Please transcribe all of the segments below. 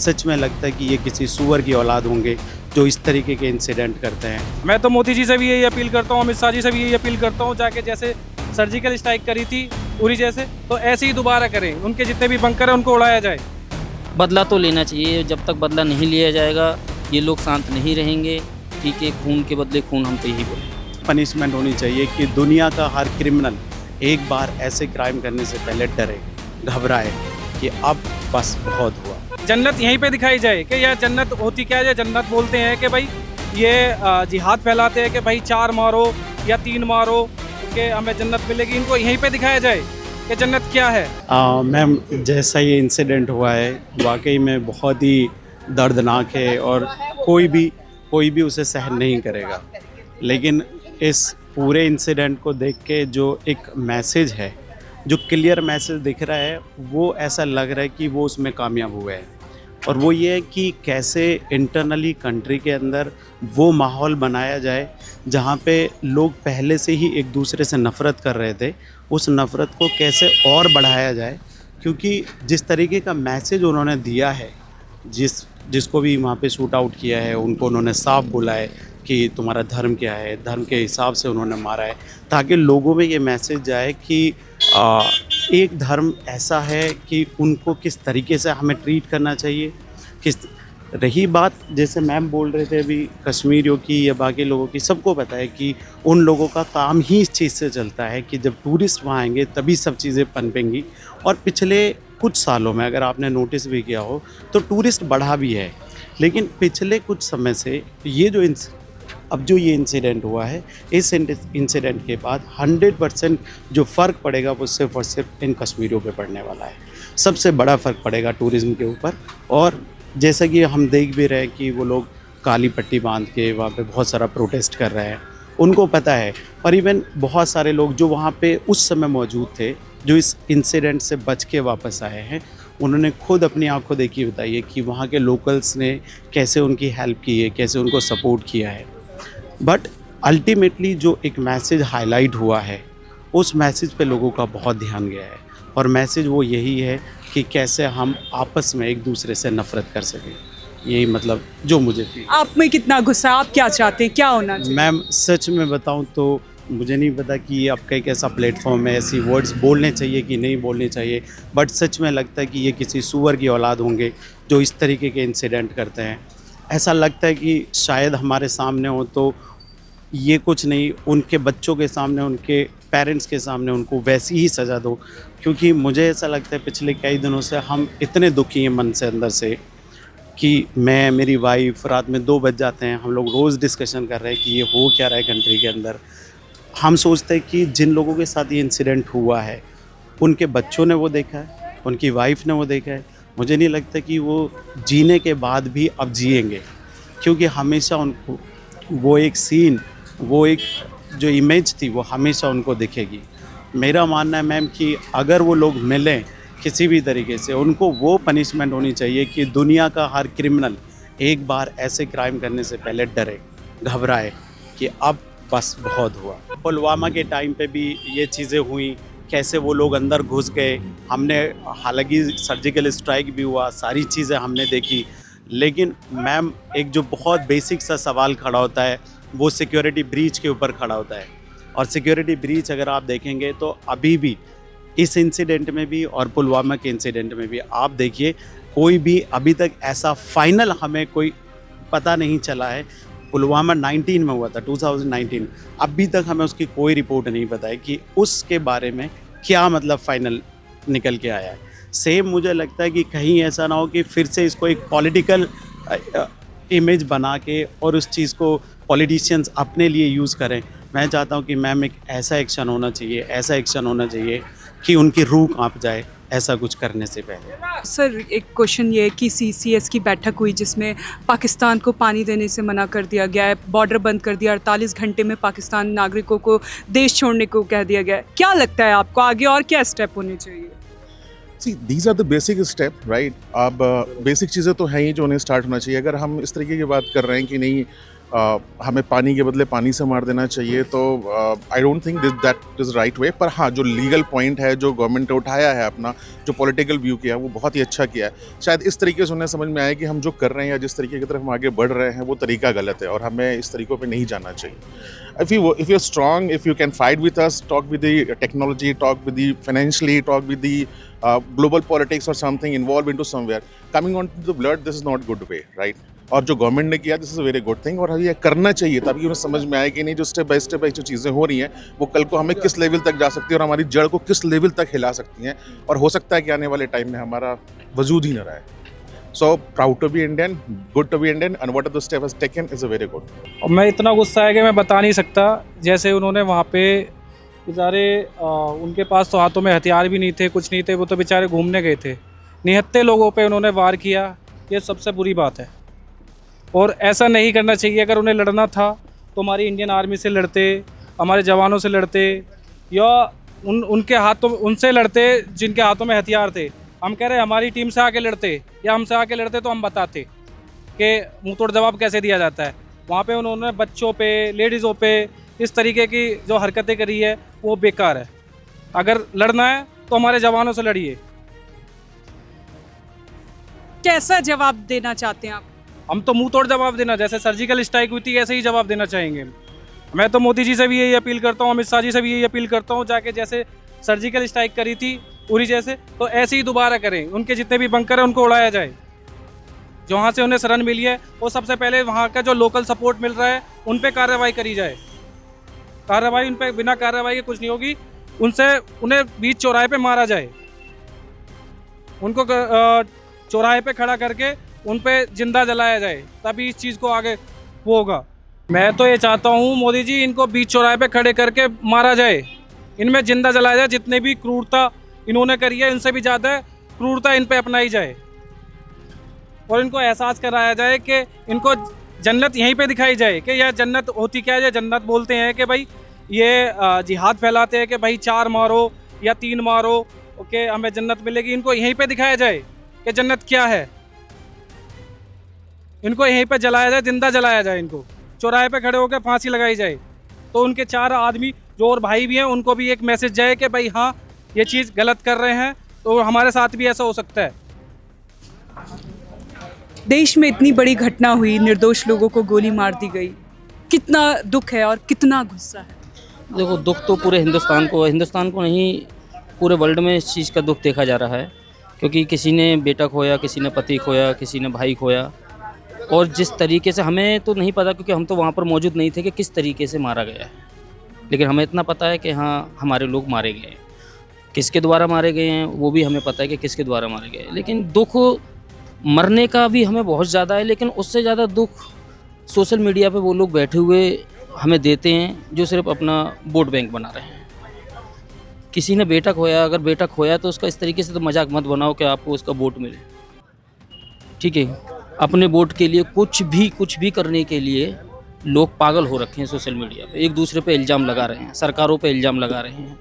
सच में लगता है कि ये किसी सूअर की औलाद होंगे जो इस तरीके के इंसिडेंट करते हैं। मैं तो मोदी जी से भी यही अपील करता हूँ, अमित शाह जी से भी यही अपील करता हूँ, जाके जैसे सर्जिकल स्ट्राइक करी थी उरी जैसे, तो ऐसे ही दोबारा करें, उनके जितने भी बंकर हैं उनको उड़ाया जाए। बदला तो लेना चाहिए, जब तक बदला नहीं लिया जाएगा ये लोग शांत नहीं रहेंगे। ठीक है, खून के बदले खून, हम तो यही बोलें। पनिशमेंट होनी चाहिए कि दुनिया का हर क्रिमिनल एक बार ऐसे क्राइम करने से पहले डरे, घबराए कि अब बस बहुत हुआ। जन्नत यहीं पे दिखाई जाए कि यह जन्नत होती क्या है। जन्नत बोलते हैं कि भाई ये जिहाद फैलाते हैं कि भाई 4 मारो या 3 मारो कि हमें जन्नत मिलेगी, इनको यहीं पे दिखाया जाए कि जन्नत क्या है। मैम, जैसा ये इंसिडेंट हुआ है वाकई में बहुत ही दर्दनाक है और कोई भी उसे सहन नहीं करेगा। लेकिन इस पूरे इंसिडेंट को देख के जो एक मैसेज है, जो क्लियर मैसेज दिख रहा है, वो ऐसा लग रहा है कि वो उसमें कामयाब हुए हैं। और वो ये है कि कैसे इंटरनली कंट्री के अंदर वो माहौल बनाया जाए जहाँ पे लोग पहले से ही एक दूसरे से नफ़रत कर रहे थे, उस नफ़रत को कैसे और बढ़ाया जाए। क्योंकि जिस तरीके का मैसेज उन्होंने दिया है, जिसको भी वहाँ पे शूट आउट किया है, उनको उन्होंने साफ बोला है कि तुम्हारा धर्म क्या है, धर्म के हिसाब से उन्होंने मारा है, ताकि लोगों में ये मैसेज जाए कि एक धर्म ऐसा है कि उनको किस तरीके से हमें ट्रीट करना चाहिए। रही बात जैसे मैम बोल रहे थे अभी कश्मीरियों की या बाकी लोगों की, सबको पता है कि उन लोगों का काम ही इस चीज़ से चलता है कि जब टूरिस्ट वहाँ आएंगे तभी सब चीज़ें पनपेंगी। और पिछले कुछ सालों में अगर आपने नोटिस भी किया हो तो टूरिस्ट बढ़ा भी है। लेकिन पिछले कुछ समय से जो ये इंसिडेंट हुआ है, इस इंसिडेंट के बाद 100% जो फ़र्क पड़ेगा वो सिर्फ और सिर्फ इन कश्मीरियों पे पड़ने वाला है। सबसे बड़ा फ़र्क पड़ेगा टूरिज़्म के ऊपर। और जैसा कि हम देख भी रहे हैं कि वो लोग काली पट्टी बांध के वहाँ पे बहुत सारा प्रोटेस्ट कर रहे हैं, उनको पता है। और इवन बहुत सारे लोग जो वहाँ पे उस समय मौजूद थे, जो इस इंसिडेंट से बच के वापस आए हैं, उन्होंने खुद अपनी आंखों देखी बताई है कि वहाँ के लोकल्स ने कैसे उनकी हेल्प की है, कैसे उनको सपोर्ट किया है। बट अल्टीमेटली जो एक मैसेज हाईलाइट हुआ है, उस मैसेज पे लोगों का बहुत ध्यान गया है। और मैसेज वो यही है कि कैसे हम आपस में एक दूसरे से नफ़रत कर सकें। यही मतलब जो मुझे फील। आप में कितना गुस्सा, आप क्या चाहते हैं, क्या होना चाहिए? मैम, सच में बताऊं तो मुझे नहीं पता कि आपका एक ऐसा प्लेटफॉर्म है, ऐसी वर्ड्स बोलने चाहिए कि नहीं बोलने चाहिए, बट सच में लगता है कि ये किसी सूअर की औलाद होंगे जो इस तरीके के इंसिडेंट करते हैं। ऐसा लगता है कि शायद हमारे सामने हो तो ये कुछ नहीं, उनके बच्चों के सामने, उनके पेरेंट्स के सामने उनको वैसी ही सज़ा दो। क्योंकि मुझे ऐसा लगता है पिछले कई दिनों से हम इतने दुखी हैं मन से, अंदर से, कि मैं, मेरी वाइफ रात में 2 बज जाते हैं, हम लोग रोज़ डिस्कशन कर रहे हैं कि ये हो क्या रहा है कंट्री के अंदर। हम सोचते हैं कि जिन लोगों के साथ ये इंसिडेंट हुआ है उनके बच्चों ने वो देखा है, उनकी वाइफ ने वो देखा है। मुझे नहीं लगता कि वो जीने के बाद भी अब जिएंगे, क्योंकि हमेशा उनको वो एक सीन, वो एक जो इमेज थी वो हमेशा उनको दिखेगी। मेरा मानना है मैम कि अगर वो लोग मिलें किसी भी तरीके से, उनको वो पनिशमेंट होनी चाहिए कि दुनिया का हर क्रिमिनल एक बार ऐसे क्राइम करने से पहले डरे, घबराए कि अब बस बहुत हुआ। पुलवामा के टाइम पे भी ये चीज़ें हुई, कैसे वो लोग अंदर घुस गए। हमने, हालांकि सर्जिकल स्ट्राइक भी हुआ, सारी चीज़ें हमने देखी, लेकिन मैम एक जो बहुत बेसिक सा सवाल खड़ा होता है वो सिक्योरिटी ब्रीच के ऊपर खड़ा होता है। और सिक्योरिटी ब्रीच अगर आप देखेंगे तो अभी भी इस इंसिडेंट में भी और पुलवामा के इंसिडेंट में भी आप देखिए, कोई भी अभी तक ऐसा फाइनल हमें कोई पता नहीं चला है। पुलवामा 19 में हुआ था, 2019, अभी तक हमें उसकी कोई रिपोर्ट नहीं पता है कि उसके बारे में क्या मतलब फाइनल निकल के आया है। सेम मुझे लगता है कि कहीं ऐसा ना हो कि फिर से इसको एक पॉलिटिकल इमेज बना के और उस चीज़ को पॉलिटिशियंस अपने लिए यूज़ करें। मैं चाहता हूँ कि मैम एक ऐसा एक्शन होना चाहिए कि उनकी रूह कांप जाए ऐसा कुछ करने से पहले। सर, एक क्वेश्चन ये है कि CCS की बैठक हुई जिसमें पाकिस्तान को पानी देने से मना कर दिया गया है, बॉर्डर बंद कर दिया, 48 घंटे में पाकिस्तान नागरिकों को देश छोड़ने को कह दिया गया है। क्या लगता है आपको आगे और क्या स्टेप होने चाहिए? See, these are the basic step, right? अब बेसिक चीज़ें तो हैं ही जो उन्हें स्टार्ट होना चाहिए। अगर हम इस तरीके की बात कर रहे हैं कि नहीं हमें पानी के बदले पानी से मार देना चाहिए, तो I don't think that is right way. पर हाँ, जो लीगल पॉइंट है जो गवर्नमेंट ने उठाया है, अपना जो पॉलिटिकल व्यू किया है, वो बहुत ही अच्छा किया है। शायद इस तरीके से उन्हें समझ में आया कि हम जो कर रहे हैं या जिस तरीके की तरफ हम आगे बढ़ रहे हैं वो तरीका गलत है और हमें इस तरीक़ों पे नहीं जाना चाहिए। If you're strong, if you can fight with us, talk with the technology, talk with the financially, talk with the global politics or something, involve into somewhere. Coming on to the blood, this is not good way, right? और जो government ने किया, this is a very good thing, और ये करना चाहिए ताकि उन्हें समझ में आए कि नहीं, जो स्टेप बाय जो चीज़ें हो रही हैं वो कल को हमें किस लेवल तक जा सकती है और हमारी जड़ को किस लेवल तक हिला सकती हैं, और हो सकता है कि आने वाले टाइम में हमारा वजूद ही न रहे। So proud to be Indian, good to be Indian, and what the step has taken is a very good. और मैं इतना गुस्सा है कि मैं बता नहीं सकता। जैसे उन्होंने वहाँ पे बेचारे, उनके पास तो हाथों में हथियार भी नहीं थे, कुछ नहीं थे, वो तो बेचारे घूमने गए थे, निहत्थे लोगों पे उन्होंने वार किया। ये सबसे बुरी बात है और ऐसा नहीं करना चाहिए। अगर उन्हें लड़ना था तो हमारी इंडियन आर्मी से लड़ते, हमारे जवानों से लड़ते, या उनके हाथों उनसे लड़ते जिनके हाथों में हथियार थे। हम कह रहे हैं हमारी टीम से आके लड़ते या हमसे आके लड़ते तो हम बताते कि मुंह तोड़ जवाब कैसे दिया जाता है। वहाँ पे उन्होंने बच्चों पे, लेडीज़ों पे इस तरीके की जो हरकतें करी है वो बेकार है। अगर लड़ना है तो हमारे जवानों से लड़िए। कैसा जवाब देना चाहते हैं आप? हम तो मुंह तोड़ जवाब देना, जैसे सर्जिकल स्ट्राइक हुई थी ऐसे ही जवाब देना चाहेंगे। मैं तो मोदी जी से भी यही अपील करता हूँ, अमित शाह जी से भी यही अपील करता हूँ, जाके जैसे सर्जिकल स्ट्राइक करी थी उरी जैसे, तो ऐसे ही दोबारा करें। उनके जितने भी बंकर हैं उनको उड़ाया जाए। जहाँ से उन्हें शरण मिली है वो सबसे पहले वहाँ का जो लोकल सपोर्ट मिल रहा है उन पे कार्रवाई करी जाए। कार्रवाई उन पे, बिना कार्रवाई के कुछ नहीं होगी। उन्हें बीच चौराहे पे मारा जाए, उनको चौराहे पे खड़ा करके उन पे जिंदा जलाया जाए, तभी इस चीज़ को आगे वो होगा। मैं तो ये चाहता हूँ मोदी जी, इनको बीच चौराहे पे खड़े करके मारा जाए, इनमें जिंदा जलाया जाए। जितने भी क्रूरता इन्होंने करी है इनसे भी ज़्यादा क्रूरता इन पे अपनाई जाए और इनको एहसास कराया जाए कि इनको जन्नत यहीं पे दिखाई जाए कि यह जन्नत होती क्या है। जन्नत बोलते हैं कि भाई ये जिहाद फैलाते हैं कि भाई 4 मारो या 3 मारो, ओके, हमें जन्नत मिलेगी। इनको यहीं पे दिखाया जाए कि जन्नत क्या है। इनको यहीं पे जलाया जाए, जिंदा जलाया जाए। इनको चौराहे पे खड़े होकर फांसी लगाई जाए, तो उनके 4 आदमी जो और भाई भी हैं उनको भी एक मैसेज जाए कि भाई हाँ, ये चीज़ गलत कर रहे हैं तो हमारे साथ भी ऐसा हो सकता है। देश में इतनी बड़ी घटना हुई, निर्दोष लोगों को गोली मार दी गई, कितना दुख है और कितना गुस्सा है। देखो, दुख तो पूरे हिंदुस्तान को नहीं, पूरे वर्ल्ड में इस चीज़ का दुख देखा जा रहा है, क्योंकि किसी ने बेटा खोया, किसी ने पति खोया, किसी ने भाई खोया। और जिस तरीके से, हमें तो नहीं पता क्योंकि हम तो वहाँ पर मौजूद नहीं थे कि किस तरीके से मारा गया है, लेकिन हमें इतना पता है कि हाँ, हमारे लोग मारे गए हैं। किसके द्वारा मारे गए हैं वो भी हमें पता है कि किसके द्वारा मारे गए हैं। लेकिन दुख मरने का भी हमें बहुत ज़्यादा है, लेकिन उससे ज़्यादा दुख सोशल मीडिया पे वो लोग बैठे हुए हमें देते हैं जो सिर्फ अपना वोट बैंक बना रहे हैं। किसी ने बेटा खोया, अगर बेटा खोया तो उसका इस तरीके से तो मजाक मत बनाओ कि आपको उसका वोट मिले, ठीक है। अपने वोट के लिए कुछ भी करने के लिए लोग पागल हो रखे हैं सोशल मीडिया पे, एक दूसरे पे इल्ज़ाम लगा रहे हैं, सरकारों पे इल्ज़ाम लगा रहे हैं।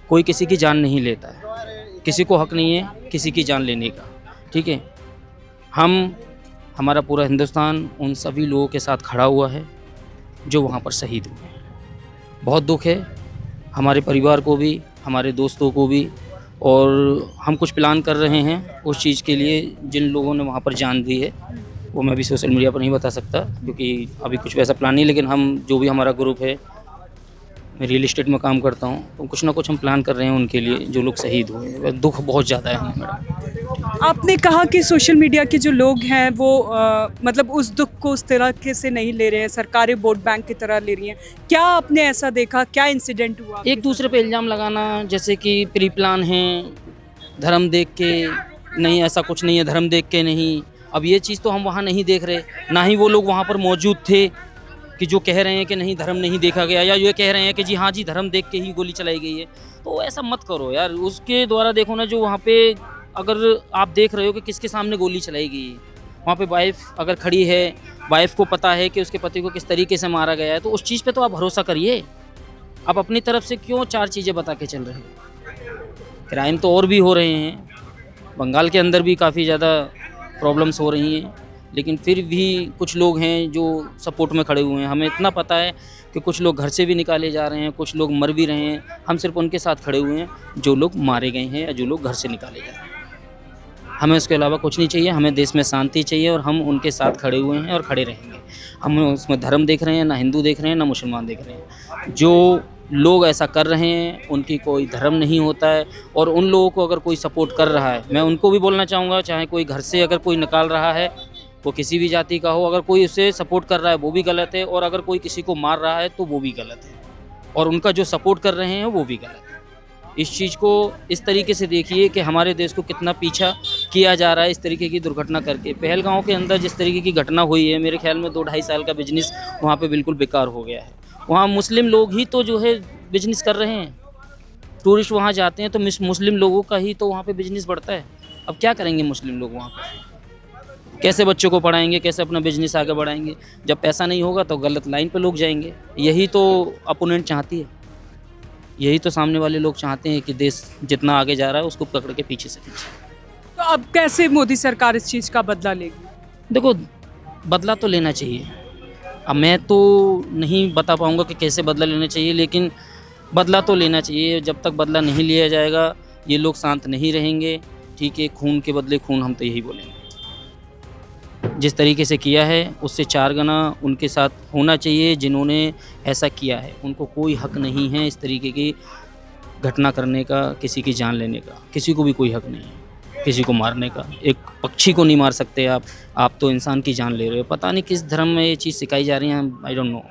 कोई किसी की जान नहीं लेता है, किसी को हक नहीं है किसी की जान लेने का, ठीक है। हमारा पूरा हिंदुस्तान उन सभी लोगों के साथ खड़ा हुआ है जो वहाँ पर शहीद हुए हैं। बहुत दुख है हमारे परिवार को भी, हमारे दोस्तों को भी, और हम कुछ प्लान कर रहे हैं उस चीज़ के लिए। जिन लोगों ने वहाँ पर जान दी है वो मैं अभी सोशल मीडिया पर नहीं बता सकता क्योंकि अभी कुछ वैसा प्लान नहीं, लेकिन हम जो भी हमारा ग्रुप है, मैं रियल इस्टेट में काम करता हूँ, तो कुछ ना कुछ हम प्लान कर रहे हैं उनके लिए जो लोग शहीद हुए। दुख बहुत ज़्यादा है हमें मैडम। आपने कहा कि सोशल मीडिया के जो लोग हैं वो मतलब उस दुख को उस तरीके से नहीं ले रहे हैं, सरकारें वोट बैंक की तरह ले रही हैं। क्या आपने ऐसा देखा, क्या इंसिडेंट हुआ? एक दूसरे पे इल्ज़ाम लगाना, जैसे कि प्री प्लान है, धर्म देख के नहीं, ऐसा कुछ नहीं है, धर्म देख के नहीं। अब ये चीज़ तो हम वहाँ नहीं देख रहे, ना ही वो लोग वहाँ पर मौजूद थे कि जो कह रहे हैं कि नहीं धर्म नहीं देखा गया, या ये कह रहे हैं कि जी हाँ जी धर्म देख के ही गोली चलाई गई है। तो ऐसा मत करो यार, उसके द्वारा देखो ना, जो वहाँ पे अगर आप देख रहे हो कि किसके सामने गोली चलाई गई है, वहाँ पे वाइफ अगर खड़ी है, वाइफ को पता है कि उसके पति को किस तरीके से मारा गया है, तो उस चीज़ पे तो आप भरोसा करिए। आप अपनी तरफ से क्यों 4 चीज़ें बता के चल रहे हो? क्राइम तो और भी हो रहे हैं, बंगाल के अंदर भी काफ़ी ज़्यादा प्रॉब्लम्स हो रही हैं, लेकिन फिर भी कुछ लोग हैं जो सपोर्ट में खड़े हुए हैं। हमें इतना पता है कि कुछ लोग घर से भी निकाले जा रहे हैं, कुछ लोग मर भी रहे हैं। हम सिर्फ उनके साथ खड़े हुए हैं जो लोग मारे गए हैं या जो लोग घर से निकाले जा रहे हैं। हमें उसके अलावा कुछ नहीं चाहिए। हमें देश में शांति चाहिए और हम उनके साथ खड़े हुए हैं और खड़े रहेंगे। हम उसमें धर्म देख रहे हैं, ना हिंदू देख रहे हैं, ना मुसलमान देख रहे हैं। जो लोग ऐसा कर रहे हैं उनकी कोई धर्म नहीं होता है, और उन लोगों को अगर कोई सपोर्ट कर रहा है, मैं उनको भी बोलना चाहूँगा, चाहे कोई घर से अगर कोई निकाल रहा है, वो किसी भी जाति का हो, अगर कोई उसे सपोर्ट कर रहा है वो भी गलत है, और अगर कोई किसी को मार रहा है तो वो भी गलत है, और उनका जो सपोर्ट कर रहे हैं वो भी गलत है। इस चीज़ को इस तरीके से देखिए कि हमारे देश को कितना पीछा किया जा रहा है इस तरीके की दुर्घटना करके। पहलगाँव के अंदर जिस तरीके की घटना हुई है, मेरे ख्याल में 2-2.5 साल का बिजनेस वहाँ पे बिल्कुल बेकार हो गया है। वहाँ मुस्लिम लोग ही तो जो है बिजनेस कर रहे हैं। टूरिस्ट वहाँ जाते हैं तो मुस्लिम लोगों का ही तो वहाँ पे बिजनेस बढ़ता है। अब क्या करेंगे मुस्लिम लोग वहाँ पर? कैसे बच्चों को पढ़ाएंगे, कैसे अपना बिजनेस आगे बढ़ाएंगे? जब पैसा नहीं होगा तो गलत लाइन पे लोग जाएंगे। यही तो अपोनेंट चाहती है, यही तो सामने वाले लोग चाहते हैं कि देश जितना आगे जा रहा है उसको पकड़ के पीछे से खींचे। तो अब कैसे मोदी सरकार इस चीज़ का बदला लेगी? देखो, बदला तो लेना चाहिए। अब मैं तो नहीं बता पाऊँगा कि कैसे बदला लेना चाहिए, लेकिन बदला तो लेना चाहिए। जब तक बदला नहीं लिया जाएगा ये लोग शांत नहीं रहेंगे। ठीक है, खून के बदले खून, हम तो यही बोलेंगे। जिस तरीके से किया है उससे 4 गुना उनके साथ होना चाहिए। जिन्होंने ऐसा किया है उनको कोई हक नहीं है इस तरीके की घटना करने का, किसी की जान लेने का। किसी को भी कोई हक नहीं है किसी को मारने का। एक पक्षी को नहीं मार सकते आप तो इंसान की जान ले रहे हो। पता नहीं किस धर्म में ये चीज़ सिखाई जा रही है, आई डोंट नो।